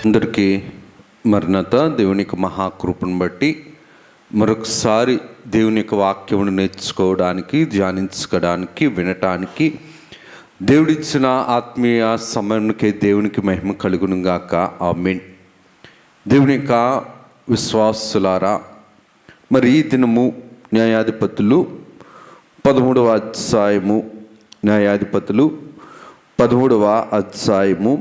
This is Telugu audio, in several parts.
అందరికీ మరణత దేవుని యొక్క మహాకృపను బట్టి మరొకసారి దేవుని యొక్క వాక్యమును నేర్చుకోవడానికి, ధ్యానించుకోవడానికి, వినటానికి దేవుడిచ్చిన ఆత్మీయ సమయానికి దేవునికి మహిమ కలుగును గాక. ఆమేన్. దేవుని యొక్క విశ్వాసులారా, మరి ఈ దినము న్యాయాధిపతులు 13వ అధ్యాయము, న్యాయాధిపతులు 13వ అధ్యాయము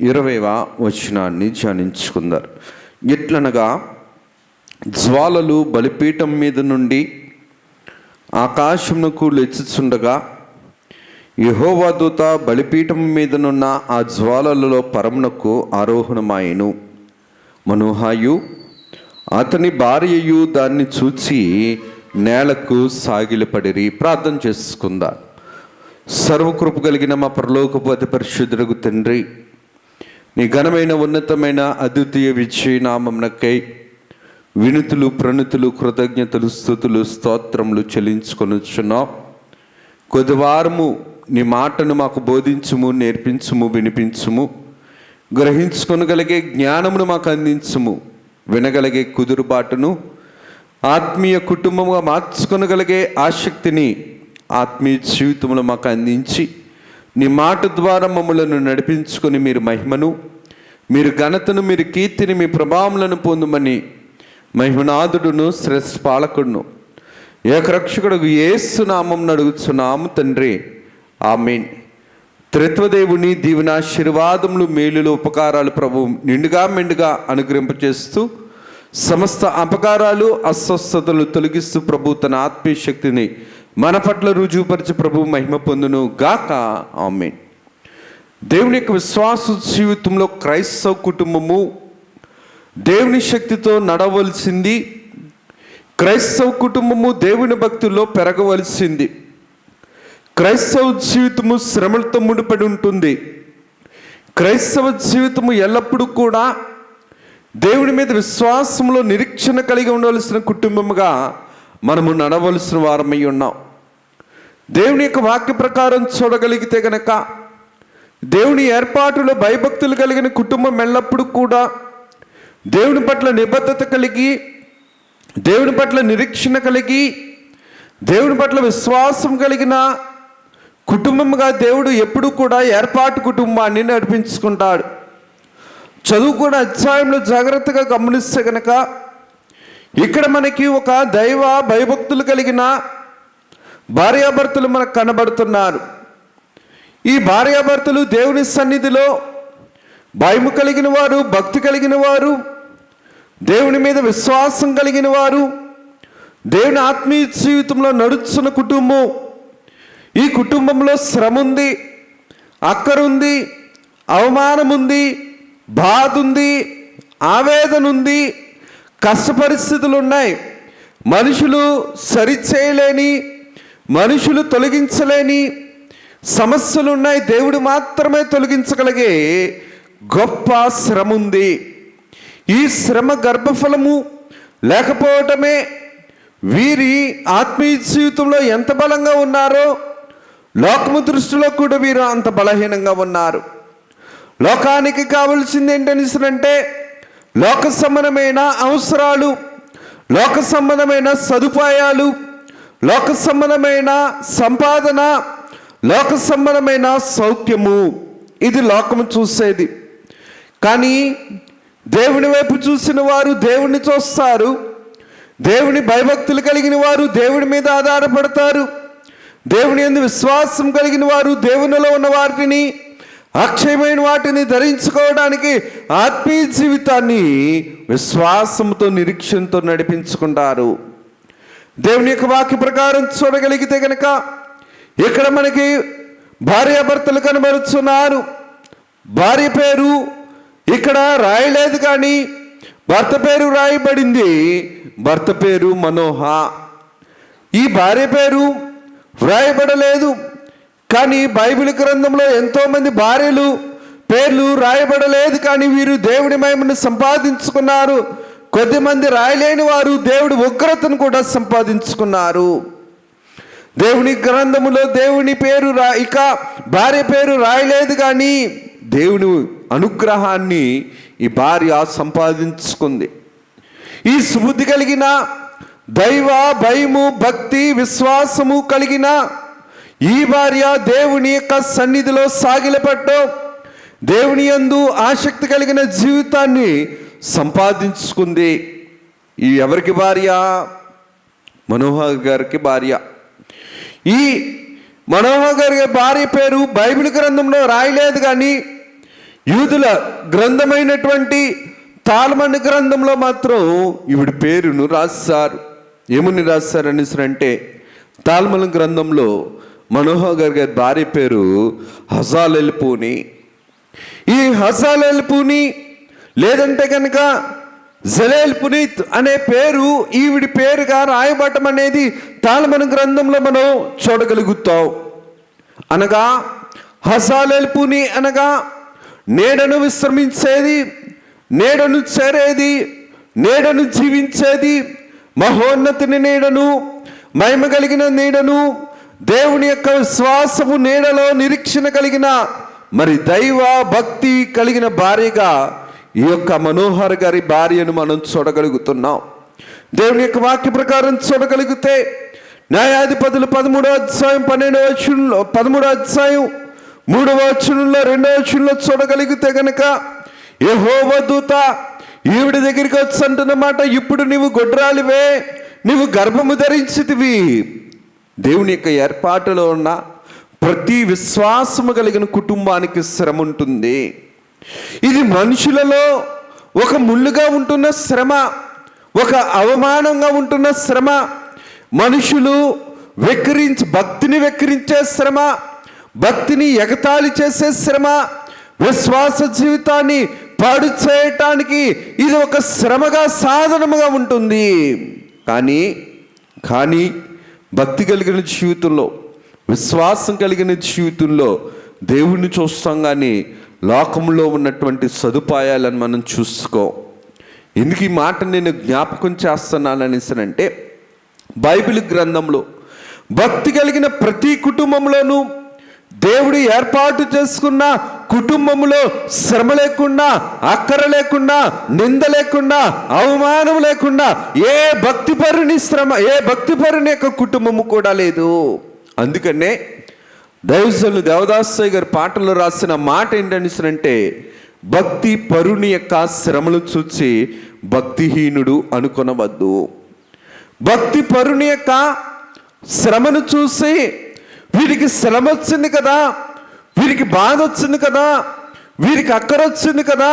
20వ వచనాన్ని ధ్యానించుకుందారు. ఎట్లనగా, జ్వాలలు బలిపీఠం మీద నుండి ఆకాశమునకు లేచుచుండగా యెహోవా దూత బలిపీఠం మీదనున్న ఆ జ్వాలలలో పరమునకు ఆరోహణమాయెను. మనోహాయు అతని భార్యయు దాన్ని చూచి నేలకు సాగిలపడిరి. ప్రార్థన చేసుకుందాం. సర్వకృప కలిగిన మా పరలోకపు అతి పరిశుద్ధుడగు తండ్రి, నీ ఘనమైన ఉన్నతమైన అద్వితీయ విజయనామమునకై వినుతులు, ప్రణుతులు, కృతజ్ఞతలు, స్తుతులు, స్తోత్రములు చెల్లించుకొనుచున్నాం. కొద్దివారము నీ మాటను మాకు బోధించుము, నేర్పించుము, వినిపించుము. గ్రహించుకొనగలిగే జ్ఞానమును మాకు అందించుము. వినగలిగే కుదురుబాటును ఆత్మీయ కుటుంబముగా మార్చుకొనగలిగే ఆసక్తిని ఆత్మీయ జీవితంలో మాకు అందించి నీ మాట ద్వారా మమ్మలను నడిపించుకొని మీరు మహిమను, మీరు ఘనతను, మీరు కీర్తిని, మీ ప్రభావములను పొందుమని మహిమనాథుడును శ్రేష్ఠ పాలకుడును ఏకరక్షకుడు యేసు నామమున అడుగుచున్నాము తండ్రి. ఆమేన్. త్రిత్వదేవుని దీవెనాశీర్వాదములు, మేలులు, ఉపకారాలు ప్రభు నిండుగా మెండుగా అనుగ్రహింపచేస్తూ సమస్త అపకారాలు, అస్వస్థతలు తొలగిస్తూ ప్రభు తన ఆత్మీయ శక్తిని మన పట్ల రుజువుపరిచి ప్రభు మహిమ పొందును గాక. ఆమేన్. దేవుని యొక్క విశ్వాస జీవితంలో క్రైస్తవ కుటుంబము దేవుని శక్తితో నడవలసింది. క్రైస్తవ కుటుంబము దేవుని భక్తుల్లో పెరగవలసింది. క్రైస్తవ జీవితము శ్రమలతో ముడిపడి ఉంటుంది. క్రైస్తవ జీవితము ఎల్లప్పుడూ కూడా దేవుని మీద విశ్వాసంలో నిరీక్షణ కలిగి ఉండవలసిన కుటుంబముగా మనము నడవలసిన వారమై ఉన్నాం. దేవుని యొక్క వాక్య ప్రకారం చూడగలిగితే గనక దేవుని ఏర్పాటులో భయభక్తులు కలిగిన కుటుంబం ఎల్లప్పుడూ కూడా దేవుని పట్ల నిబద్ధత కలిగి, దేవుని పట్ల నిరీక్షణ కలిగి, దేవుని పట్ల విశ్వాసం కలిగిన కుటుంబముగా దేవుడు ఎప్పుడు కూడా ఏర్పాటు కుటుంబాన్ని నడిపించుకుంటాడు. చదువుకున్న అధ్యాయంలో జాగ్రత్తగా గమనిస్తే గనక ఇక్కడ మనకి ఒక దైవ భయభక్తులు కలిగిన భార్యాభర్తలు మనకు కనబడుతున్నారు. ఈ భార్యాభర్తలు దేవుని సన్నిధిలో భయము కలిగిన వారు, భక్తి కలిగిన వారు, దేవుని మీద విశ్వాసం కలిగిన వారు, దేవుని ఆత్మీయ జీవితంలో నడుస్తున్న కుటుంబం. ఈ కుటుంబంలో శ్రమ ఉంది, అక్కరుంది, అవమానం ఉంది, బాధ ఉంది, ఆవేదన ఉంది, కష్ట పరిస్థితులు ఉన్నాయి. మనుషులు సరిచేయలేని, మనుషులు తొలగించలేని సమస్యలు ఉన్నాయి. దేవుడు మాత్రమే తొలగించగలిగే గొప్ప శ్రమ ఉంది. ఈ శ్రమ గర్భఫలము లేకపోవటమే వీరి ఆత్మీయ జీవితంలో ఎంత బలంగా ఉన్నారో లోకము దృష్టిలో కూడా వీరు అంత బలహీనంగా ఉన్నారు. లోకానికి కావలసింది ఏంటనిసరంటే లోక సంబంధమైన అవసరాలు, లోక సంబంధమైన సదుపాయాలు, లోక సంబంధమైన సంపాదన, లోక సంబంధమైన సౌఖ్యము. ఇది లోకము చూసేది. కానీ దేవుని వైపు చూసిన వారు దేవుణ్ణి చూస్తారు. దేవుని భయభక్తులు కలిగిన వారు దేవుని మీద ఆధారపడతారు. దేవుని యందు విశ్వాసం కలిగిన వారు దేవునిలో ఉన్న వాటిని, అక్షయమైన వాటిని ధరించుకోవడానికి ఆత్మీయ జీవితాన్ని విశ్వాసంతో, నిరీక్షణతో నడిపించుకుంటారు. దేవుని యొక్క వాక్య ప్రకారం చూడగలిగితే కనుక ఇక్కడ మనకి భార్యాభర్తలు కనబడుతున్నారు. భార్య పేరు ఇక్కడ రాయలేదు, కానీ భర్త పేరు రాయబడింది. భర్త పేరు మనోహ. ఈ భార్య పేరు వ్రాయబడలేదు, కానీ బైబిల్ గ్రంథంలో ఎంతోమంది భార్యలు పేర్లు రాయబడలేదు. కానీ వీరు దేవుడి మహిమను సంపాదించుకున్నారు. కొద్దిమంది రాయలేని వారు దేవుడి ఉగ్రతను కూడా సంపాదించుకున్నారు. దేవుని గ్రంథములో దేవుని పేరు ఇక భార్య పేరు రాయలేదు, కానీ దేవుని అనుగ్రహాన్ని ఈ భార్య సంపాదించుకుంది. ఈ సుబుద్ధి కలిగిన, దైవ భయము, భక్తి, విశ్వాసము కలిగిన ఈ భార్య దేవుని యొక్క సన్నిధిలో సాగిలపడ్డం, దేవుని యందు ఆసక్తి కలిగిన జీవితాన్ని సంపాదించుకుంది. ఈ ఎవరికి భార్య? మనోహర్ గారికి భార్య. ఈ మనోహర్ గారి భార్య పేరు బైబిల్ గ్రంథంలో రాయలేదు, కానీ యూదుల గ్రంథమైనటువంటి తాల్ముడ్ గ్రంథంలో మాత్రం ఈవిడ పేరును రాశారు. ఏమని రాశారని అంటే, తాల్ముడ్ గ్రంథంలో మనోహర్ గారి భార్య పేరు హజాలెల్పూని. ఈ హజాలెల్పూని లేదంటే కనుక జలేల్పునీత్ అనే పేరు ఈవిడి పేరుగా రాయబడటం అనేది తాల్ముడ్ గ్రంథంలో మనం చూడగలుగుతాం. అనగా హజాలెల్పూని అనగా నీడను విశ్రమించేది, నీడను చేరేది, నీడను జీవించేది, మహోన్నతిని నీడను, మహిమ కలిగిన నీడను, దేవుని యొక్క విశ్వాసము నీడలో నిరీక్షణ కలిగిన, మరి దైవ భక్తి కలిగిన భార్యగా ఈ యొక్క మనోహర్ గారి భార్యను మనం చూడగలుగుతున్నాం. దేవుని యొక్క వాక్య ప్రకారం చూడగలిగితే న్యాయాధిపతులు 13వ అధ్యాయం 12వ వచనంలో, 13వ అధ్యాయం 3వ వచనంలో, 2వ వచనంలో చూడగలిగితే గనక యెహోవా దూత ఈవిడ దగ్గరికి వచ్చి అంటున్నమాట, ఇప్పుడు నీవు గొడ్రాలివే, నీవు గర్భము ధరించితివి. దేవుని యొక్క ఏర్పాటులో ఉన్న ప్రతి విశ్వాసము కలిగిన కుటుంబానికి శ్రమ ఉంటుంది. ఇది మనుషులలో ఒక ముళ్ళుగా ఉంటున్న శ్రమ, ఒక అవమానంగా ఉంటున్న శ్రమ, మనుషులు భక్తిని వెక్కిరించే శ్రమ, భక్తిని ఎగతాళి చేసే శ్రమ, విశ్వాస జీవితాన్ని పాడు చేయటానికి ఇది ఒక శ్రమగా, సాధనముగా ఉంటుంది. కానీ భక్తి కలిగిన జీవితంలో, విశ్వాసం కలిగిన జీవితంలో దేవుణ్ణి చూస్తాం, కానీ లోకంలో ఉన్నటువంటి సదుపాయాలను మనం చూసుకో. ఎందుకు ఈ మాట నేను జ్ఞాపకం చేస్తున్నానంటే, బైబిల్ గ్రంథంలో భక్తి కలిగిన ప్రతి కుటుంబంలోనూ దేవుడు ఏర్పాటు చేసుకున్న కుటుంబంలో శ్రమ లేకుండా, అక్కర లేకుండా, నింద లేకుండా, అవమానం లేకుండా ఏ భక్తిపరుని యొక్క కుటుంబము కూడా లేదు. అందుకనే దైవజనులు దేవదాసయ్య గారి పాటలో రాసిన మాట ఏంటంటే, భక్తి పరుని యొక్క శ్రమలు చూసి భక్తిహీనుడు అనుకొనవద్దు. భక్తి పరుని యొక్క శ్రమను చూసి వీరికి శ్రమ వచ్చింది కదా, వీరికి బాధ వచ్చింది కదా, వీరికి అక్కర వచ్చింది కదా,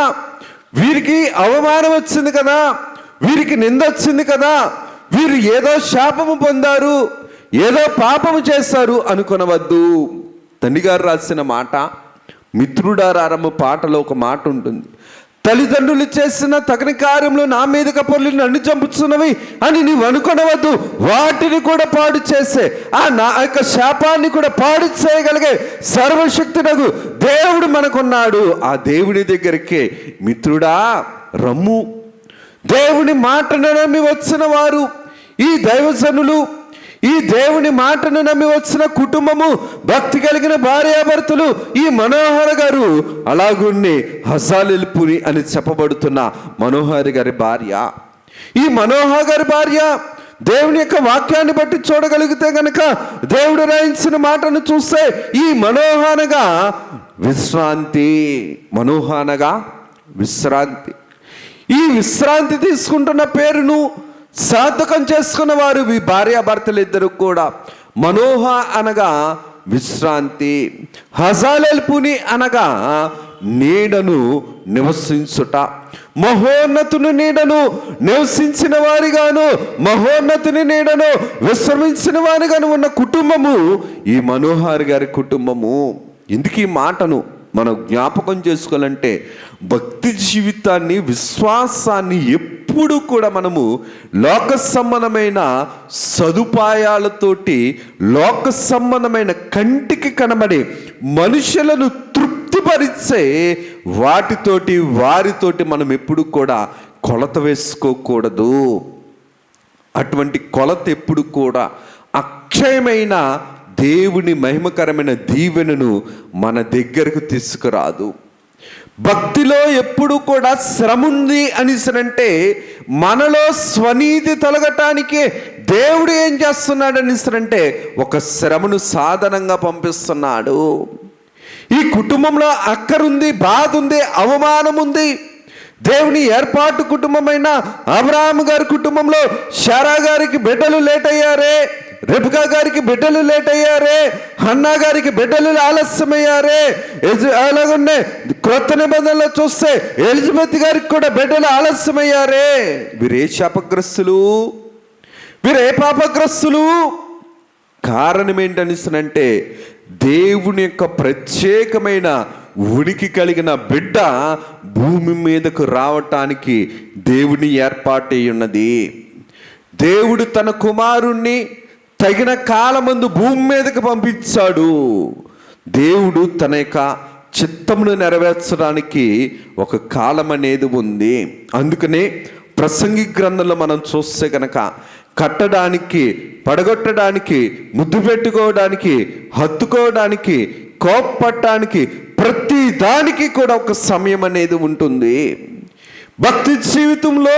వీరికి అవమానం వచ్చింది కదా, వీరికి నింద వచ్చింది కదా, వీరు ఏదో శాపము పొందారు, ఏదో పాపము చేశారు అనుకొనవద్దు. తండ్రి గారు రాసిన మాట, మిత్రుడారారమ్మ పాటలో ఒక మాట ఉంటుంది, తల్లిదండ్రులు చేసిన తగిన కార్యములు నా మీద కపర్లు నన్ను చంపుతున్నవి అని నీవు అనుకొనవద్దు. వాటిని కూడా పాడు చేసే, నా యొక్క శాపాన్ని కూడా పాడు చేయగలిగే సర్వశక్తుడగు దేవుడు మనకున్నాడు. ఆ దేవుని దగ్గరికి మిత్రుడా రమ్ము. దేవుని మాటను నమ్మి వచ్చిన వారు, ఈ దైవజనులు, ఈ దేవుని మాటను నమ్మి వచ్చిన కుటుంబము, భక్తి కలిగిన భార్యాభర్తలు, ఈ మనోహర్ గారు అలాగుండి హజాలెల్పుని అని చెప్పబడుతున్న మనోహర్ గారి భార్య. ఈ మనోహర్ గారి భార్య దేవుని యొక్క వాక్యాన్ని బట్టి చూడగలిగితే గనక, దేవుడు రాయించిన మాటను చూస్తే ఈ మనోహనగా విశ్రాంతి. ఈ విశ్రాంతి తీసుకుంటున్న పేరును సార్థకం చేసుకున్న వారు ఈ భార్యాభర్తలు ఇద్దరు కూడా. మనోహ అనగా విశ్రాంతి, హజాలెల్పుని అనగా నీడను నివసించుట. మహోన్నతుని నీడను నివసించిన వారిగాను, మహోన్నతుని నీడను విశ్రమించిన వారిగాను ఉన్న కుటుంబము ఈ మనోహర్ గారి కుటుంబము. ఎందుకు ఈ మాటను మనం జ్ఞాపకం చేసుకోవాలంటే, భక్తి జీవితాన్ని, విశ్వాసాన్ని ఎప్పుడు కూడా మనము లోక సంబంధమైన సదుపాయాలతోటి, లోక సంబంధమైన కంటికి కనబడే మనుషులను తృప్తిపరిచే వారితోటి మనం ఎప్పుడు కూడా కొలత వేసుకోకూడదు. అటువంటి కొలత ఎప్పుడు కూడా అక్షయమైన దేవుని మహిమకరమైన దీవెనను మన దగ్గరకు తీసుకురాదు. భక్తిలో ఎప్పుడు కూడా శ్రమ ఉంది అనిసనంటే మనలో స్వనీతి తొలగటానికి దేవుడు ఏం చేస్తున్నాడు అనిసనంటే ఒక శ్రమను సాధనంగా పంపిస్తున్నాడు. ఈ కుటుంబంలో అక్కరుంది, బాధ ఉంది, అవమానం ఉంది. దేవుని ఏర్పాటు కుటుంబమైన అబ్రహాము గారి కుటుంబంలో శారా గారికి బిడ్డలు లేట్ అయ్యారే, రెబెకా గారికి బిడ్డలు లేట్ అయ్యారే, హన్నా గారికి బిడ్డలు ఆలస్యమయ్యారే. అలాగనే క్రొత్త నిబంధనలో చూస్తే ఎలిజబెత్ గారికి కూడా బిడ్డలు ఆలస్యమయ్యారే. వీరే శాపగ్రస్తులు, వీరే పాపగ్రస్తులు. కారణం ఏంటనిసనంటే దేవుని యొక్క ప్రత్యేకమైన ఉనికి కలిగిన బిడ్డ భూమి మీదకు రావటానికి దేవుని ఏర్పాటై ఉన్నది. దేవుడు తన కుమారుణ్ణి తగిన కాలమందు భూమి మీదకు పంపించాడు. దేవుడు తన యొక్క చిత్తమును నెరవేర్చడానికి ఒక కాలం అనేది ఉంది. అందుకనే ప్రసంగి గ్రంథంలో మనం చూస్తే కనుక కట్టడానికి, పడగొట్టడానికి, ముద్దు పెట్టుకోవడానికి, హత్తుకోవడానికి, కోప్పట్టడానికి, ప్రతి దానికి కూడా ఒక సమయం అనేది ఉంటుంది. భక్తి జీవితంలో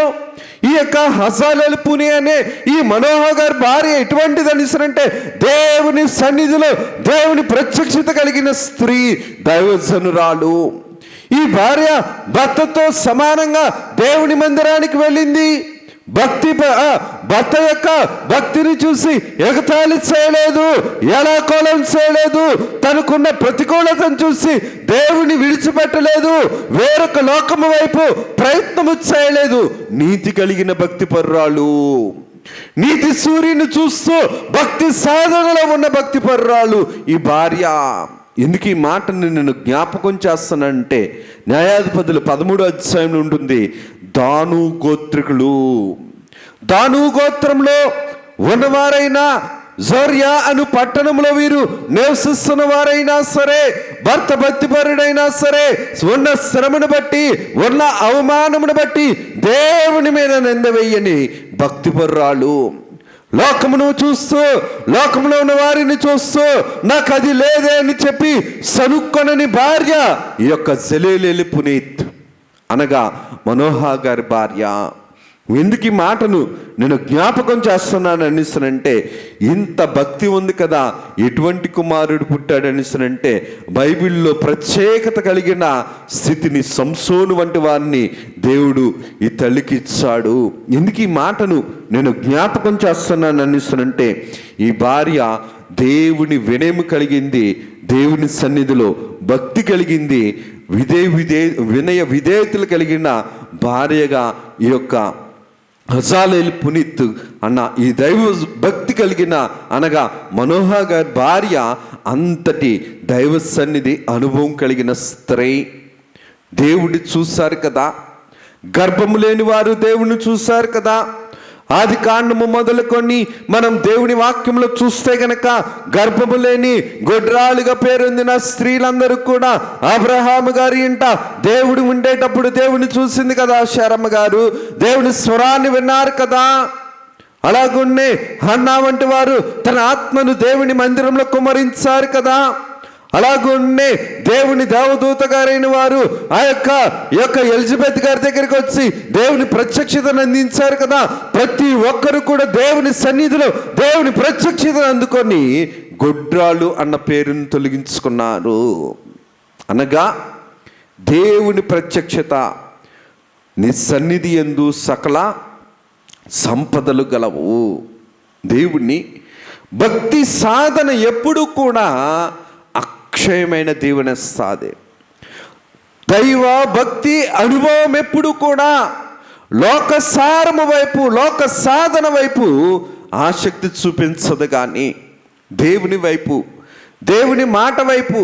ఈ యొక్క హజాలేలు పుని అనే ఈ మనోహ గారి భార్య ఎటువంటిది అనిసరంటే దేవుని సన్నిధిలో దేవుని ప్రత్యక్షత కలిగిన స్త్రీ, దైవజనురాలు. ఈ భార్య భర్తతో సమానంగా దేవుని మందిరానికి వెళ్ళింది. భర్త యొక్క భక్తిని చూసి ఎగతాళి చేయలేదు, ఎలాకోలం చేయలేదు. తనకున్న ప్రతికూలతను చూసి దేవుని విడిచిపెట్టలేదు, వేరొక లోకము వైపు ప్రయత్నము చేయలేదు. నీతి కలిగిన భక్తి పర్రాలు, నీతి సూర్యుని చూస్తూ భక్తి సాధనలో ఉన్న భక్తి పర్రాలు ఈ భార్య. ఎందుకు ఈ మాటను నేను జ్ఞాపకం చేస్తానంటే న్యాయాధిపతులు 13వ అధ్యాయం ఉంటుంది. దాను గోత్రికులు, దాను గోత్రంలో ఉన్నవారైనా, జోర్యా అను పట్టణంలో వీరు నివసిస్తున్న వారైనా సరే, భర్త భక్తిపరుడైనా సరే, ఉన్న శ్రమను బట్టి, ఉన్న అవమానమును బట్టి దేవుని మీద నింద వేయని భక్తిపరురాలు. లోకమును చూస్తూ, లోకములో ఉన్న వారిని చూస్తూ నాకు అది లేదే అని చెప్పి సనుక్కొనని భార్య ఈ యొక్క జలేలేలి పునీత్ అనగా మనోహ గారి భార్య. ఎందుకు ఈ మాటను నేను జ్ఞాపకం చేస్తున్నాను అనిస్తానంటే ఇంత భక్తి ఉంది కదా, ఎటువంటి కుమారుడు పుట్టాడు అనిస్తానంటే బైబిల్లో ప్రత్యేకత కలిగిన స్థితిని సంసోను వంటి వారిని దేవుడు ఈ తల్లికి ఇచ్చాడు. ఎందుకు ఈ మాటను నేను జ్ఞాపకం చేస్తున్నాను అనిస్తానంటే ఈ భార్య దేవుని వినయము కలిగింది, దేవుని సన్నిధిలో భక్తి కలిగింది, వినయ విధేయతలు కలిగిన భార్యగా ఈ యొక్క హజాలేలు పునీత్ అన్న ఈ దైవ భక్తి కలిగిన అనగా మనోహ గారి భార్య అంతటి దైవ సన్నిధి అనుభవం కలిగిన స్త్రీ. దేవుడి చూశారు కదా, గర్భము లేని వారు దేవుని చూశారు కదా. ఆది కాండము మొదలుకొని మనం దేవుని వాక్యంలో చూస్తే గనక గర్భము లేని గొడ్రాలుగా పేరొందిన స్త్రీలందరూ కూడా అబ్రహాము గారి ఇంట దేవుడు ఉండేటప్పుడు దేవుని చూసింది కదా. శారమ్మ గారు దేవుని స్వరాన్ని విన్నారు కదా. అలాగున్నే హన్నా వంటి వారు తన ఆత్మను దేవుని మందిరంలో కుమ్మరించారు కదా. అలాగున్నే దేవుని దేవదూత గారైన వారు ఆ యొక్క ఎలిజబెత్ గారి దగ్గరికి వచ్చి దేవుని ప్రత్యక్షతను అందించారు కదా. ప్రతి ఒక్కరు కూడా దేవుని సన్నిధిలో దేవుని ప్రత్యక్షతను అందుకొని గొడ్రాలు అన్న పేరును తొలగించుకున్నారు. అనగా దేవుని ప్రత్యక్షత, నీ సన్నిధి యందు సకల సంపదలు గలవు. దేవుని భక్తి సాధన ఎప్పుడు కూడా అక్షయమైన దీవెనిస్తాది. దైవ భక్తి అనుభవం ఎప్పుడు కూడా లోకసారము వైపు, లోక సాధన వైపు ఆసక్తి చూపించదు. కానీ దేవుని వైపు, దేవుని మాట వైపు,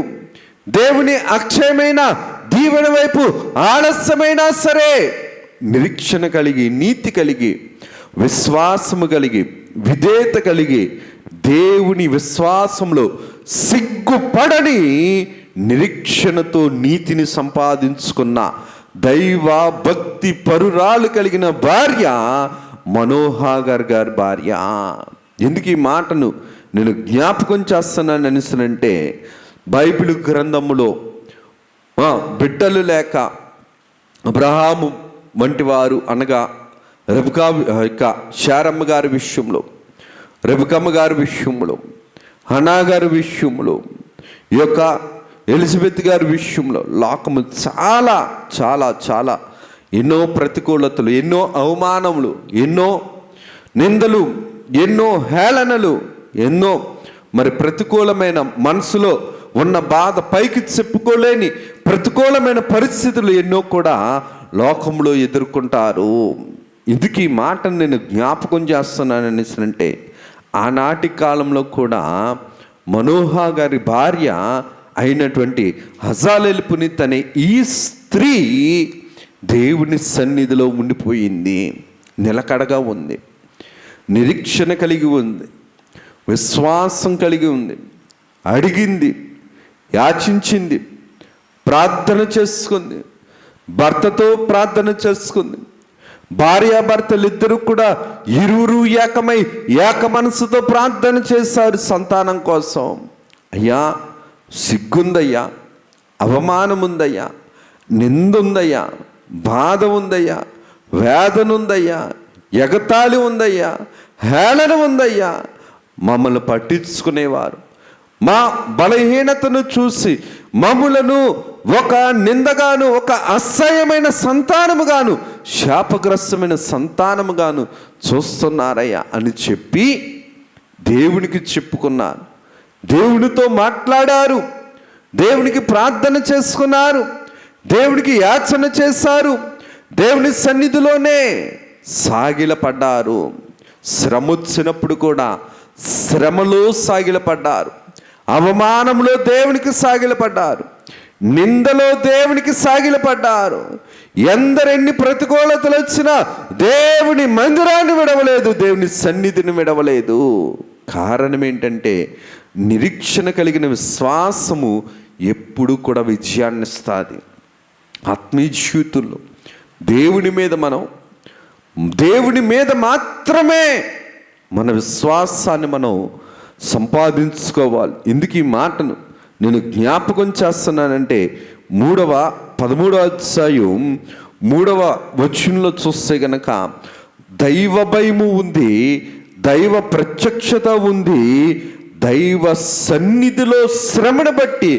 దేవుని అక్షయమైన దీవెన వైపు ఆలస్యమైనా సరే నిరీక్షణ కలిగి, నీతి కలిగి, విశ్వాసము కలిగి, విధేయత కలిగి, దేవుని విశ్వాసంలో సిగ్గుపడని నిరీక్షణతో నీతిని సంపాదించుకున్న దైవ భక్తి పరురాలు కలిగిన భార్య మనోహ గారి భార్య. ఎందుకు ఈ మాటను నేను జ్ఞాపకం చేస్తున్నాను అనిసనంటే బైబిల్ గ్రంథములో బిడ్డలు లేక అబ్రహాము వంటి వారు అనగా రెబెకా శారమ్మ గారి విషయంలో, రెబెకమ్మ గారి విషయంలో, హన్నా గారి విషయంలో, ఈ యొక్క ఎలిజబెత్ గారి విషయంలో లోకము చాలా చాలా చాలా ఎన్నో ప్రతికూలతలు, ఎన్నో అవమానములు, ఎన్నో నిందలు, ఎన్నో హేళనలు, ఎన్నో ప్రతికూలమైన మనసులో ఉన్న బాధ పైకి చెప్పుకోలేని ప్రతికూలమైన పరిస్థితులు ఎన్నో కూడా లోకంలో ఎదుర్కొంటారు. ఇందుకు ఈ మాటను నేను జ్ఞాపకం చేస్తున్నాను అంటే, ఆనాటి కాలంలో కూడా మనోహ గారి భార్య అయినటువంటి హజాలెల్ పునీత్ అనే ఈ స్త్రీ దేవుని సన్నిధిలో ఉండిపోయింది, నిలకడగా ఉంది, నిరీక్షణ కలిగి ఉంది, విశ్వాసం కలిగి ఉంది, అడిగింది, యాచించింది, ప్రార్థన చేసుకుంది, భర్తతో ప్రార్థన చేసుకుంది. భార్యాభర్తలు ఇద్దరు కూడా ఇరువురు ఏకమై ఏక మనసుతో ప్రార్థన చేశారు సంతానం కోసం. అయ్యా సిగ్గుందయ్యా, అవమానం ఉందయ్యా, నింద ఉందయ్యా, బాధ ఉందయ్యా, వేదన ఉందయ్యా, ఎగతాళి ఉందయ్యా, హేళన ఉందయ్యా. మమ్మల్ని పట్టించుకునేవారు మా బలహీనతను చూసి మమ్ములను ఒక నిందగాను, ఒక అసహ్యమైన సంతానముగాను, శాపగ్రస్తమైన సంతానముగాను చూస్తున్నారయ్యా అని చెప్పి దేవునికి చెప్పుకున్నారు, దేవునితో మాట్లాడారు, దేవునికి ప్రార్థన చేసుకున్నారు, దేవునికి యాచన చేశారు, దేవుని సన్నిధిలోనే సాగిలపడ్డారు. శ్రమ వచ్చినప్పుడు కూడా శ్రమలో సాగిలపడ్డారు, అవమానంలో దేవునికి సాగిలపడ్డారు, నిందలో దేవునికి సాగిలపడ్డారు. ఎందరెన్ని ప్రతికూలతలు వచ్చినా దేవుని మందిరాన్ని విడవలేదు, దేవుని సన్నిధిని విడవలేదు. కారణం ఏంటంటే నిరీక్షణ కలిగిన విశ్వాసము ఎప్పుడు కూడా విజయాన్ని ఇస్తుంది. ఆత్మీయ జీవితంలో దేవుని మీద మాత్రమే మన విశ్వాసాన్ని మనం సంపాదించుకోవాలి. ఎందుకు ఈ మాటను నేను జ్ఞాపకం చేస్తున్నానంటే 13వ అధ్యాయం 3వ వచనంలో చూస్తే గనక దైవ భయము ఉంది, దైవ ప్రత్యక్షత ఉంది, దైవ సన్నిధిలో శ్రమను బట్టి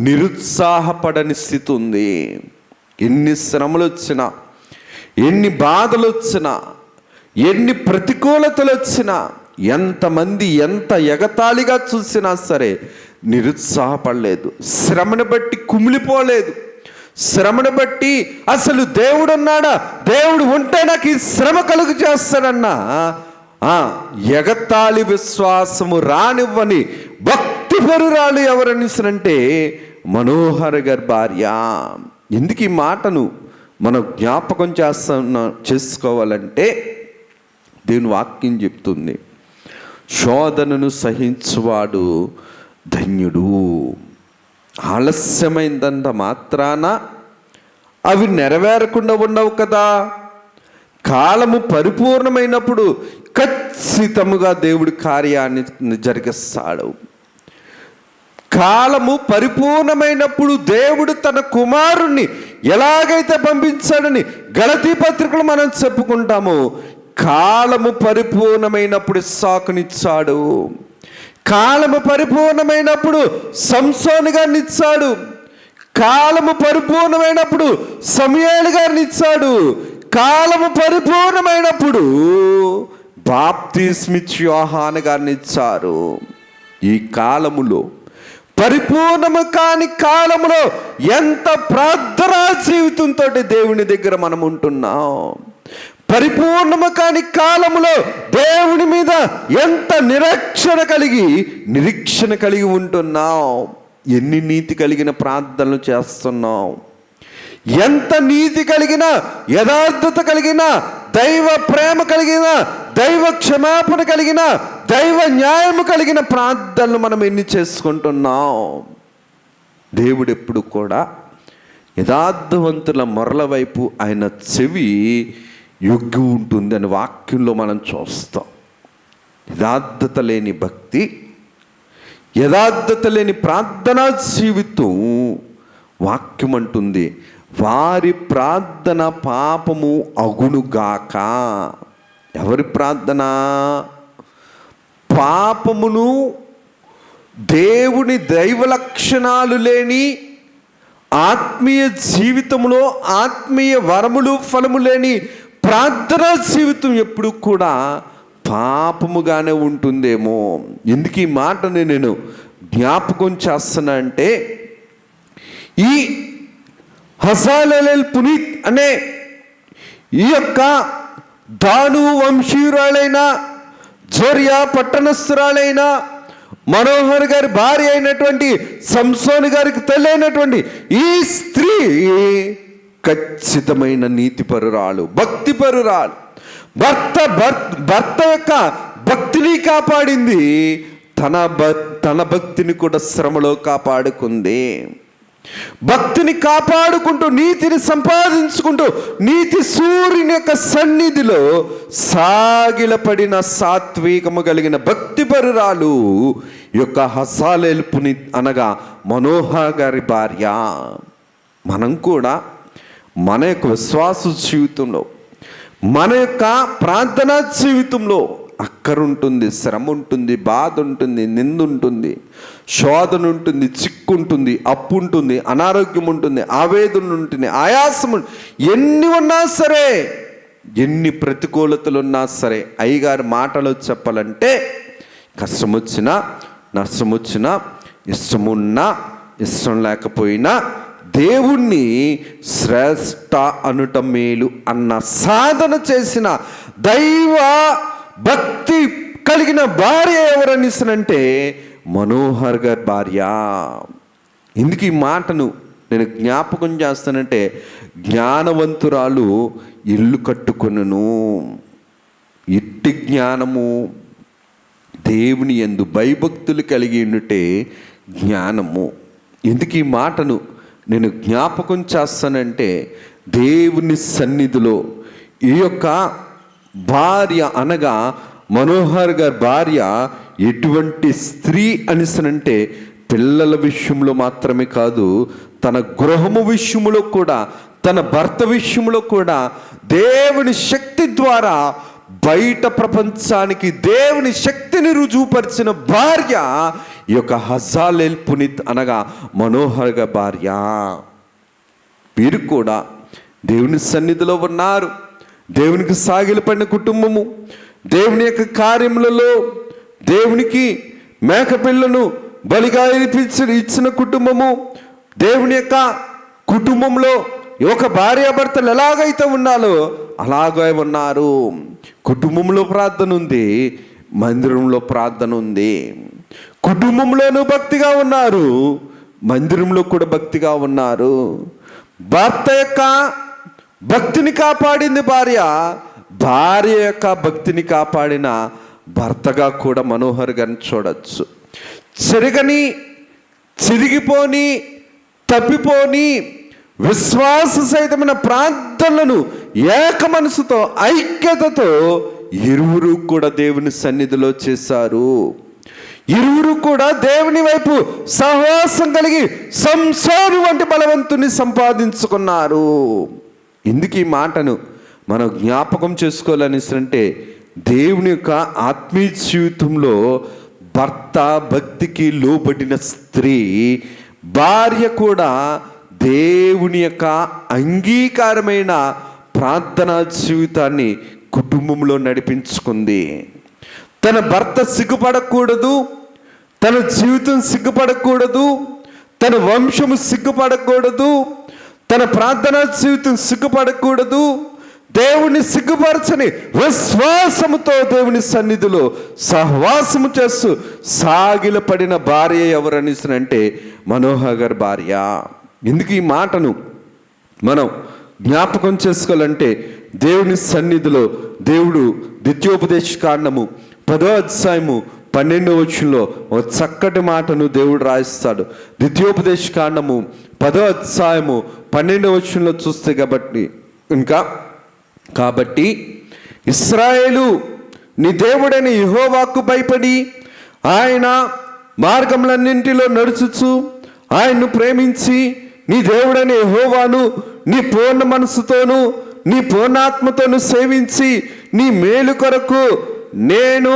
నిరుత్సాహపడని స్థితి ఉంది. ఎన్ని శ్రమలు వచ్చినా, ఎన్ని బాధలు వచ్చినా, ఎన్ని ప్రతికూలతలు వచ్చినా, ఎంతమంది ఎంత ఎగతాళిగా చూసినా సరే నిరుత్సాహపడలేదు, శ్రమను బట్టి కుమిలిపోలేదు, శ్రమను బట్టి అసలు దేవుడు ఉన్నాడా, దేవుడు ఉంటే నాకు ఈ శ్రమ కలుగు చేస్తాడన్నా ఎగతాళి విశ్వాసము రానివ్వని భక్తిపరురాలు ఎవరనిసనంటే మనోహర గారి భార్య. ఎందుకు ఈ మాటను మనం జ్ఞాపకం చేసుకోవాలంటే దేవుని వాక్యం చెప్తుంది, శోధనను సహించువాడు ధన్యుడు. ఆలస్యమైందంత మాత్రాన అవి నెరవేరకుండా ఉండవు కదా. కాలము పరిపూర్ణమైనప్పుడు ఖచ్చితముగా దేవుడి కార్యాన్ని జరిగిస్తాడు. కాలము పరిపూర్ణమైనప్పుడు దేవుడు తన కుమారుణ్ణి ఎలాగైతే పంపించాడని గలతీ పత్రికలు మనం చెప్పుకుంటాము. కాలము పరిపూర్ణమైనప్పుడు ఇస్సాకునిచ్చాడు, కాలము పరిపూర్ణమైనప్పుడు సంసోను గారిని ఇచ్చాడు, కాలము పరిపూర్ణమైనప్పుడు సమూయేలు గారిని ఇచ్చాడు, కాలము పరిపూర్ణమైనప్పుడు బాప్తిస్మిచ్చు యోహాను గారిని ఇచ్చారు. ఈ కాలములో పరిపూర్ణము కాని కాలములో ఎంత ప్రార్థనా జీవితంతో దేవుని దగ్గర మనం ఉంటున్నాం. పరిపూర్ణము కాని కాలములో దేవుని మీద ఎంత నిరీక్షణ కలిగి ఉంటున్నాం. ఎన్ని నీతి కలిగిన ప్రార్థనలు చేస్తున్నాం, ఎంత నీతి కలిగిన, యథార్థత కలిగిన, దైవ ప్రేమ కలిగిన, దైవ క్షమాపణ కలిగిన, దైవ న్యాయము కలిగిన ప్రార్థనలు మనం ఎన్ని చేసుకుంటున్నాం. దేవుడు ఎప్పుడు కూడా యథార్థవంతుల మొరల వైపు ఆయన చెవి యొగ్గి ఉంటుంది అని వాక్యంలో మనం చూస్తాం. యథార్థత లేని భక్తి, యథార్థత లేని ప్రార్థనా జీవితం వాక్యం అంటుంది, వారి ప్రార్థన పాపము అగునుగాక. ఎవరి ప్రార్థన? పాపమును, దేవుని దైవ లక్షణాలు లేని, ఆత్మీయ జీవితంలో ఆత్మీయ వరములు ఫలము లేని ప్రార్థనా జీవితం ఎప్పుడు కూడా పాపముగానే ఉంటుందేమో. ఎందుకు ఈ మాటని నేను జ్ఞాపకం చేస్తున్నా అంటే, ఈ హజాలెల్ పునీత్ అనే ఈ యొక్క దాను వంశీయురాలైన, జోరియా పట్టణస్థురాలైన, మనోహర్ గారి భార్య అయినటువంటి, సంసోను గారికి తల్లి అయినటువంటి ఈ స్త్రీ ఖచ్చితమైన నీతిపరురాలు, భక్తిపరురాలు. భర్త యొక్క భక్తిని కాపాడింది, తన భక్తిని కూడా శ్రమలో కాపాడుకుంది. భక్తిని కాపాడుకుంటూ, నీతిని సంపాదించుకుంటూ, నీతి సూర్యుని యొక్క సన్నిధిలో సాగిలపడిన సాత్వికము కలిగిన భక్తిపరురాలు యొక్క హజాలెల్ పునీత్ అనగా మనోహర్ గారి భార్య. మనం కూడా మన యొక్క విశ్వాస జీవితంలో, మన యొక్క ప్రార్థనా జీవితంలో అక్కరుంటుంది, శ్రమ ఉంటుంది, బాధ ఉంటుంది, నింద ఉంటుంది, శోధన ఉంటుంది, చిక్కు ఉంటుంది, అప్పు ఉంటుంది, అనారోగ్యం ఉంటుంది, ఆవేదన ఉంటుంది, ఆయాసం, ఎన్ని ఉన్నా సరే, ఎన్ని ప్రతికూలతలు ఉన్నా సరే, అయ్యగారి మాటలో చెప్పాలంటే, కష్టం వచ్చినా, నష్టం వచ్చినా, ఇష్టమున్నా ఇష్టం లేకపోయినా దేవుణ్ణి శ్రేష్ఠ అనుట మేలు అన్న సాధన చేసిన దైవ భక్తి కలిగిన భార్య ఎవరనిస్తానంటే మనోహర్ గారి భార్య. ఎందుకు ఈ మాటను నేను జ్ఞాపకం చేస్తానంటే, జ్ఞానవంతురాలు ఇల్లు కట్టుకొనును. ఇట్టి జ్ఞానము దేవుని యందు భయభక్తులు కలిగి ఉంటే జ్ఞానము. ఎందుకు ఈ మాటను నేను జ్ఞాపకం చేస్తానంటే, దేవుని సన్నిధిలో ఈ యొక్క భార్య అనగా మనోహర్ గారి భార్య ఎటువంటి స్త్రీ అనిసనంటే, పిల్లల విషయంలో మాత్రమే కాదు, తన గృహము విషయంలో కూడా, తన భర్త విషయంలో కూడా దేవుని శక్తి ద్వారా బయట ప్రపంచానికి దేవుని శక్తిని రుజువుపరిచిన భార్య ఈ యొక్క హజాలెల్ పునీత్ అనగా మనోహర్ గారి భార్య. వీరు కూడా దేవుని సన్నిధిలో ఉన్నారు. దేవునికి సాగిలపడిన కుటుంబము, దేవుని యొక్క కార్యములలో దేవునికి మేకపిల్లను బలిగా ఇచ్చిన కుటుంబము, దేవుని యొక్క కుటుంబంలో ఒక భార్యాభర్తలు ఎలాగైతే ఉన్నారో అలాగే ఉన్నారు. కుటుంబంలో ప్రార్థన ఉంది, మందిరంలో ప్రార్థన ఉంది. కుటుంబంలోనూ భక్తిగా ఉన్నారు, మందిరంలో కూడా భక్తిగా ఉన్నారు. భర్త యొక్క భక్తిని కాపాడింది భార్య, భార్య యొక్క భక్తిని కాపాడిన భర్తగా కూడా మనోహర్ గారిని చూడొచ్చు. చెరగని, చిరిగిపోని, తప్పిపోని విశ్వాస సహితమైన ప్రార్థనలను ఏక మనసుతో, ఐక్యతతో ఇరువురు కూడా దేవుని సన్నిధిలో చేశారు. ఇరువురు కూడా దేవుని వైపు సహవాసం కలిగి సంసోను వంటి బలవంతుని సంపాదించుకున్నారు. ఎందుకు ఈ మాటను మనం జ్ఞాపకం చేసుకోవాలనిస్తే, దేవుని యొక్క ఆత్మీయ జీవితంలో భర్త భక్తికి లోబడిన స్త్రీ, భార్య కూడా దేవుని యొక్క అంగీకారమైన ప్రార్థనా జీవితాన్ని కుటుంబంలో నడిపించుకుంది. తన భర్త సిగ్గుపడకూడదు, తన జీవితం సిగ్గుపడకూడదు, తన వంశము సిగ్గుపడకూడదు, తన ప్రార్థనా జీవితం సిగ్గుపడకూడదు. దేవుని సిగ్గుపరచని విశ్వాసముతో దేవుని సన్నిధిలో సహవాసము చేస్తూ సాగిలపడిన భార్య ఎవరనిస్తే మనోహర్ గారి భార్య. ఎందుకు ఈ మాటను మనం జ్ఞాపకం చేసుకోవాలంటే, దేవుని సన్నిధిలో దేవుడు ద్వితీయోపదేశ కాండము 10వ అధ్యాయము 12వ వచనంలో ఒక చక్కటి మాటను దేవుడు రాయిస్తాడు. ద్వితీయోపదేశ కాండము 10వ అధ్యాయము 12వ వచనంలో చూస్తే కాబట్టి ఇశ్రాయేలు నీ దేవుడైన యెహోవాకు భయపడి ఆయన మార్గములన్నింటిలో నడుచుచు ఆయన్ను ప్రేమించి నీ దేవుడైన యెహోవాను నీ పూర్ణ మనసుతోను నీ పూర్ణాత్మతోను సేవించి నీ మేలు కొరకు నేను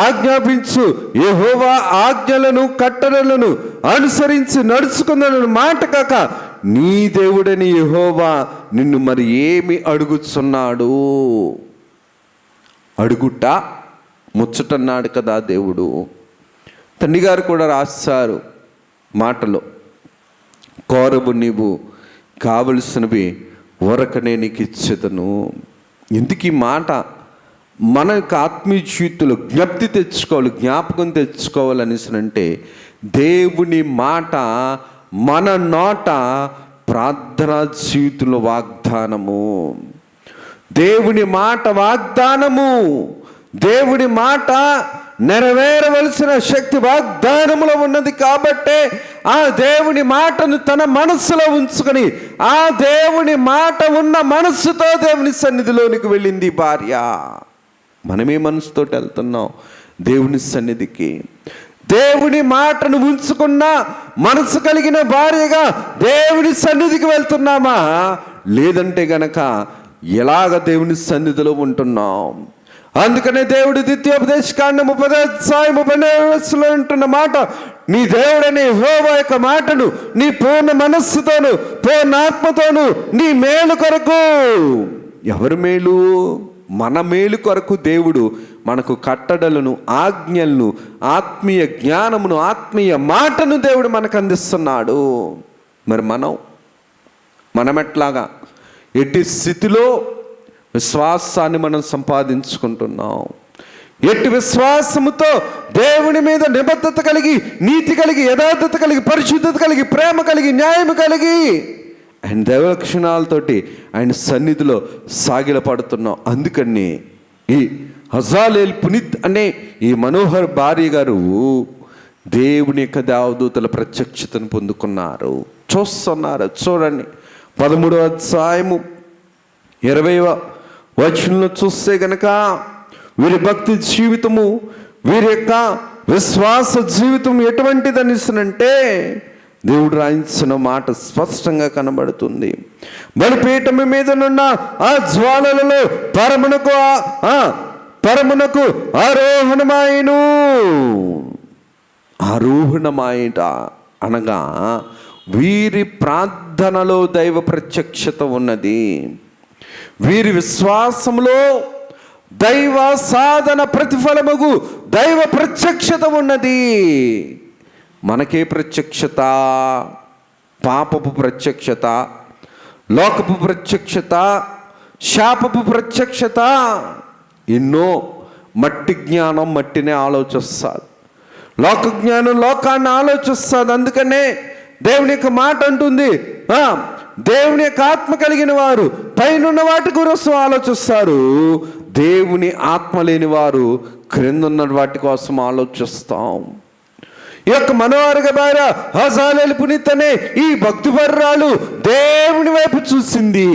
ఆజ్ఞాపించు యెహోవా ఆజ్ఞలను కట్టడలను అనుసరించి నడుచుకుందన్న మాట కాక నీ దేవుడని యెహోవా నిన్ను మరి ఏమి అడుగుతున్నాడు? అడుగుట ముచ్చటన్నాడు కదా దేవుడు. తండ్రి గారు కూడా రాస్తారు మాటలో, కోరబు నీవు కావలసినవి ఊరకనే నీకు ఇచ్చేదను. ఎందుకు ఈ మాట మన యొక్క ఆత్మీయ జీవితంలో జ్ఞాపకం తెచ్చుకోవాలనేసి అంటే, దేవుని మాట మన నోట ప్రార్థనా జీవితంలో వాగ్దానము. దేవుని మాట వాగ్దానము. దేవుని మాట నెరవేరవలసిన శక్తి వాగ్దానములో ఉన్నది. కాబట్టే ఆ దేవుని మాటను తన మనస్సులో ఉంచుకొని ఆ దేవుని మాట ఉన్న మనస్సుతో దేవుని సన్నిధిలోనికి వెళ్ళింది భార్య. మనమే మనసుతో వెళ్తున్నాం దేవుని సన్నిధికి. దేవుని మాటను ఉంచుకున్న మనసు కలిగిన భార్యగా దేవుని సన్నిధికి వెళ్తున్నామా? లేదంటే గనక ఎలాగ దేవుని సన్నిధిలో ఉంటున్నాం? అందుకనే దేవుడు ద్వితీయోపదేశకాండం 30:32 ఉంటున్న మాట, నీ దేవుడని యెహోవా యొక్క మాటను నీ పూర్ణ మనస్సుతోను పూర్ణ ఆత్మతోను నీ మేలు కొరకు. ఎవరి మేలు? మన మేలు కొరకు దేవుడు మనకు కట్టడలను, ఆజ్ఞలను, ఆత్మీయ జ్ఞానమును, ఆత్మీయ మాటను దేవుడు మనకు అందిస్తున్నాడు. మరి మనం ఎట్లాగా, ఎట్టి స్థితిలో విశ్వాసాన్ని మనం సంపాదించుకుంటున్నాం? ఎట్టి విశ్వాసముతో దేవుని మీద నిబద్ధత కలిగి, నీతి కలిగి, యథార్థత కలిగి, పరిశుద్ధత కలిగి, ప్రేమ కలిగి, న్యాయం కలిగి ఆయన దైవ లక్షణాలతోటి ఆయన సన్నిధిలో సాగిలపడుతున్నాం. అందుకని ఈ హజాలేల్ పునీత్ అనే ఈ మనోహర్ భార్య గారు దేవుని యొక్క దేవదూతల ప్రత్యక్షతను పొందుకున్నారు. చూస్తున్నారు. చూడండి 13వ అధ్యాయము 20వ వచనంలో చూస్తే గనక వీరి భక్తి జీవితము, వీరి యొక్క విశ్వాస జీవితం ఎటువంటిదనిస్తునంటే దేవుడు రాయించిన మాట స్పష్టంగా కనబడుతుంది. బలిపీఠము మీదనున్న ఆ జ్వాలలలో పరమునకు ఆరోహణమాయట అనగా వీరి ప్రార్థనలో దైవ ప్రత్యక్షత ఉన్నది. వీరి విశ్వాసంలో దైవ సాధన ప్రతిఫలముగు దైవ ప్రత్యక్షత ఉన్నది. మనకే ప్రత్యక్షత? పాపపు ప్రత్యక్షత, లోకపు ప్రత్యక్షత, శాపపు ప్రత్యక్షత. ఎన్నో మట్టి జ్ఞానం మట్టినే ఆలోచిస్తుంది, లోక జ్ఞానం లోకాన్ని ఆలోచిస్తుంది. అందుకనే దేవుని యొక్క మాట అంటుంది, దేవుని యొక్క ఆత్మ కలిగిన వారు పైనున్న వాటి కోసం ఆలోచిస్తారు, దేవుని ఆత్మ లేని వారు క్రిందున్న వాటి కోసం ఆలోచిస్తాం. ఈ యొక్క మనోహర భార్య హజాలేల్ పునీత్ అనే ఈ భక్తిపరురాలు దేవుని వైపు చూసింది.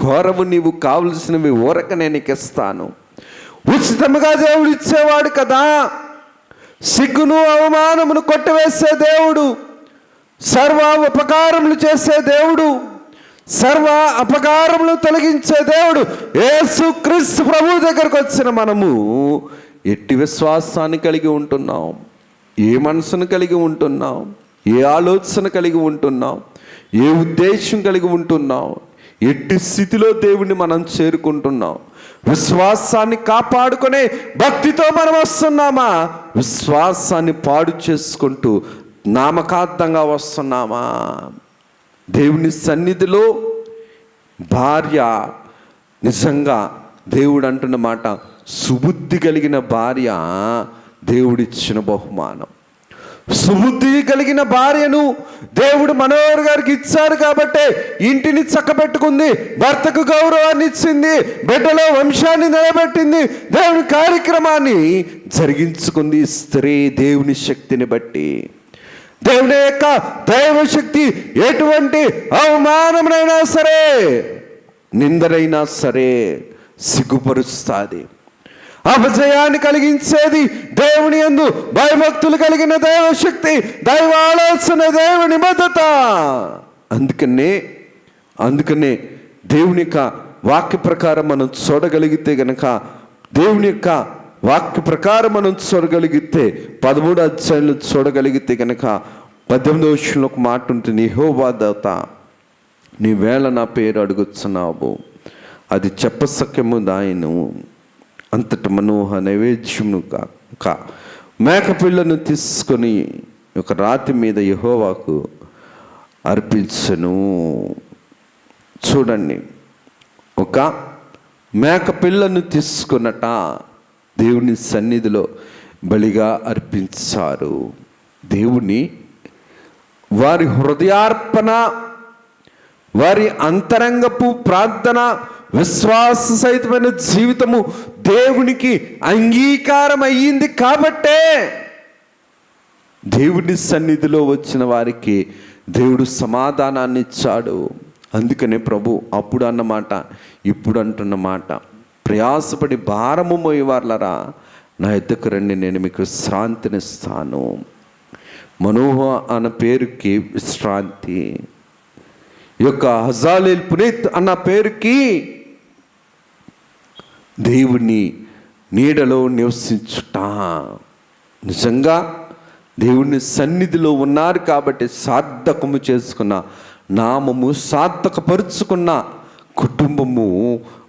ఘోరము నీవు కావలసినవి ఊరకనే నీకు ఇస్తాను. ఉచితముగా దేవుడు ఇచ్చేవాడు కదా. సిగ్గును అవమానమును కొట్టివేసే దేవుడు, సర్వ ఉపకారములు చేసే దేవుడు, సర్వ అపకారములు తొలగించే దేవుడు యేసుక్రీస్తు ప్రభువు దగ్గరకు వచ్చిన మనము ఎట్టి విశ్వాసాన్ని కలిగి ఉంటున్నాం? ఏ మనసును కలిగి ఉంటున్నాం? ఏ ఆలోచన కలిగి ఉంటున్నాం? ఏ ఉద్దేశం కలిగి ఉంటున్నాం? ఎట్టి స్థితిలో దేవుణ్ణి మనం చేరుకుంటున్నాం? విశ్వాసాన్ని కాపాడుకునే భక్తితో మనం వస్తున్నామా? విశ్వాసాన్ని పాడు చేసుకుంటూ నామకార్థంగా వస్తున్నామా? దేవుని సన్నిధిలో భార్య నిజంగా దేవుడు అంటున్న మాట, సుబుద్ధి కలిగిన భార్య దేవుడిచ్చిన బహుమానం. సుబుద్ధి కలిగిన భార్యను దేవుడు మనోహర్ గారికి ఇచ్చారు కాబట్టి ఇంటిని చక్కబెట్టుకుంది, భర్తకు గౌరవాన్ని ఇచ్చింది, బిడ్డలో వంశాన్ని నిలబెట్టింది, దేవుని కార్యక్రమాన్ని జరిగించుకుంది. స్త్రీ దేవుని శక్తిని బట్టి, దేవుని యొక్క దైవశక్తి ఎటువంటి అవమానమైనా సరే, నిందరైనా సరే సిగ్గుపరుస్తుంది. అపజయాన్ని కలిగించేది దేవుని యందు భయభక్తులు కలిగిన దైవశక్తి, దైవ ఆలోచన, దేవుని మద్దత. అందుకనే దేవుని యొక్క వాక్య ప్రకారం మనం చూడగలిగితే గనక, దేవుని యొక్క వాక్య ప్రకారం మనం చూడగలిగితే 13వ అధ్యాయంలో చూడగలిగితే గనక 18వ వచనంలో ఒక మాట ఉంటుంది, యెహోవా దేవత నీ వేళ నా పేరు అడుగుతున్నావు, అది చెప్పసక్యము దాయను, అంతట మనోహ నైవేద్యమును కా మేకపిల్లను తీసుకొని ఒక రాతి మీద యెహోవాకు అర్పించను. చూడండి, ఒక మేకపిల్లను తీసుకున్నట దేవుని సన్నిధిలో బలిగా అర్పించారు. దేవుని వారి హృదయార్పణ, వారి అంతరంగపు ప్రార్థన, విశ్వాస సహితమైన జీవితము దేవునికి అంగీకారం అయ్యింది కాబట్టే దేవుని సన్నిధిలో వచ్చిన వారికి దేవుడు సమాధానాన్ని ఇచ్చాడు. అందుకనే ప్రభు అప్పుడు అన్నమాట, ఇప్పుడు అంటున్నమాట, ప్రయాసపడి భారము మోయేవార్లరా నా ఎద్దకు రండి, నేను మీకు విశ్రాంతినిస్తాను. మనోహ అన్న పేరుకి విశ్రాంతి, ఈ యొక్క హజాలేల్ పునీత్ అన్న పేరుకి దేవుని నీడలో నివసించుట. నిజంగా దేవుని సన్నిధిలో ఉన్నారు కాబట్టి సార్థకము చేసుకున్న నామము, సార్థకపరుచుకున్న కుటుంబము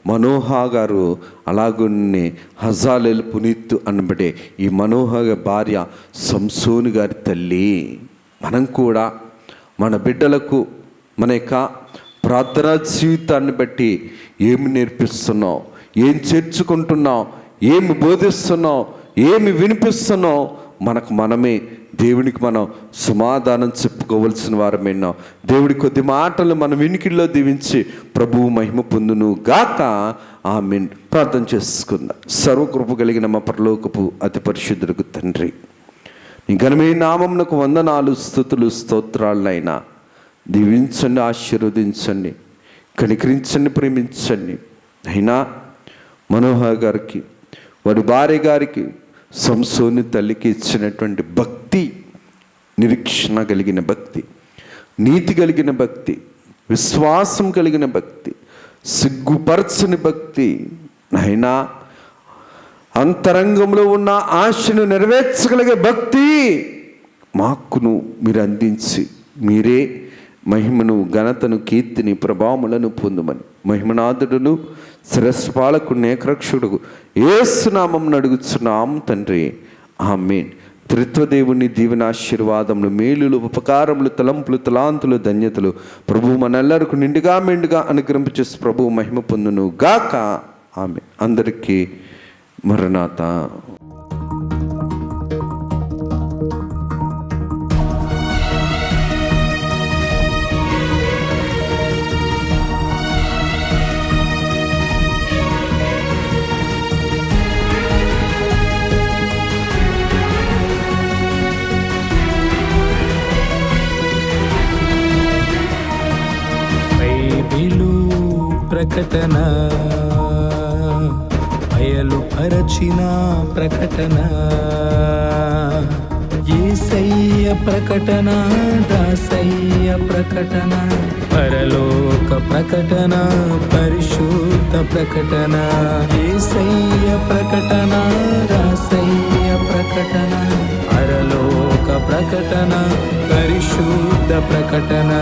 మనోహ గారు. అలాగనే హజాలేల్ పునీత్ అనబడే ఈ మనోహ భార్య సంసోను గారి తల్లి. మనం కూడా మన బిడ్డలకు మన యొక్క ప్రార్థనా జీవితాన్ని బట్టి ఏమి నేర్పిస్తున్నాం, ఏం చేర్చుకుంటున్నాం, ఏమి బోధిస్తున్నాం, ఏమి వినిపిస్తున్నాం, మనకు మనమే దేవునికి మనం సమాధానం చెప్పుకోవలసిన వారమైనా. దేవుడి కొద్ది మాటలు మన వినికిడిలో దీవించి ప్రభువు మహిమ పొందును గాక. ఆమేన్. ప్రార్థన చేసుకుందాం. సర్వకృప కలిగిన మా పరలోకపు అతి పరిశుద్ధులకు తండ్రి, నీ ఘనమైన నామమునకు వందనాలు, స్తుతులు, స్తోత్రాలైనా. దీవించండి, ఆశీర్వదించండి, కనికరించండి, ప్రేమించండి. అయినా మనోహ గారికి, వారి భార్య గారికి, సంసోని తల్లికి ఇచ్చినటువంటి భక్తి, నిరీక్షణ కలిగిన భక్తి, నీతి కలిగిన భక్తి, విశ్వాసం కలిగిన భక్తి, సిగ్గుపరచని భక్తి, అయినా అంతరంగంలో ఉన్న ఆశను నెరవేర్చగలిగే భక్తి మాకును మీరు అందించి, మీరే మహిమను, ఘనతను, కీర్తిని, ప్రభావములను పొందుమని మహిమనాథుడును శిరస్పాలకు ఏకరక్షకుడు యేసు నామమున అడుగుచున్నాం తండ్రి. ఆమేన్. త్రిత్వదేవుని దీవెనాశీర్వాదములు, మేలులు, ఉపకారములు, తలంపులు, తలాంతులు, ధన్యతలు ప్రభువు మనెల్లరికి నిండుగా మెండుగా అనుగ్రహింపచేసి ప్రభువు మహిమ పొందును గాక. ఆమేన్. అందరికీ మరణాత. ప్రకటన, బయలుపరచిన ప్రకటన, యేసయ్య ప్రకటన, దాసయ్య ప్రకటన, పరలోక ప్రకటన, పరిశుద్ధ ప్రకటన, యేసయ్య ప్రకటన, దాసయ్య ప్రకటన, పరలోక ప్రకటన, పరిశుద్ధ ప్రకటన.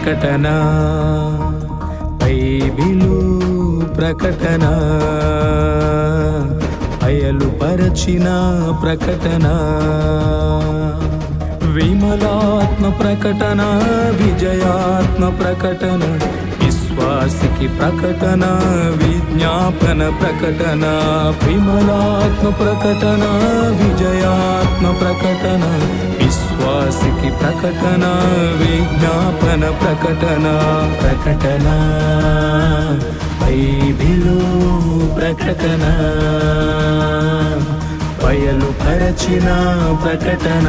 ప్రకటన, బైబిలు ప్రకటన, బయలుపరచిన ప్రకటన, విమలాత్మ ప్రకటన, విజయాత్మ ప్రకటన, విశ్వాసికి ప్రకటన, విజ్ఞాపన ప్రకటన, విమలాత్మ ప్రకటన, విజయాత్మ ప్రకటన, విశ్వాసికి ప్రకటన, విజ్ఞాపన ప్రకటన. ప్రకటన, బైబిలు ప్రకటన, బయలుపరచిన ప్రకటన.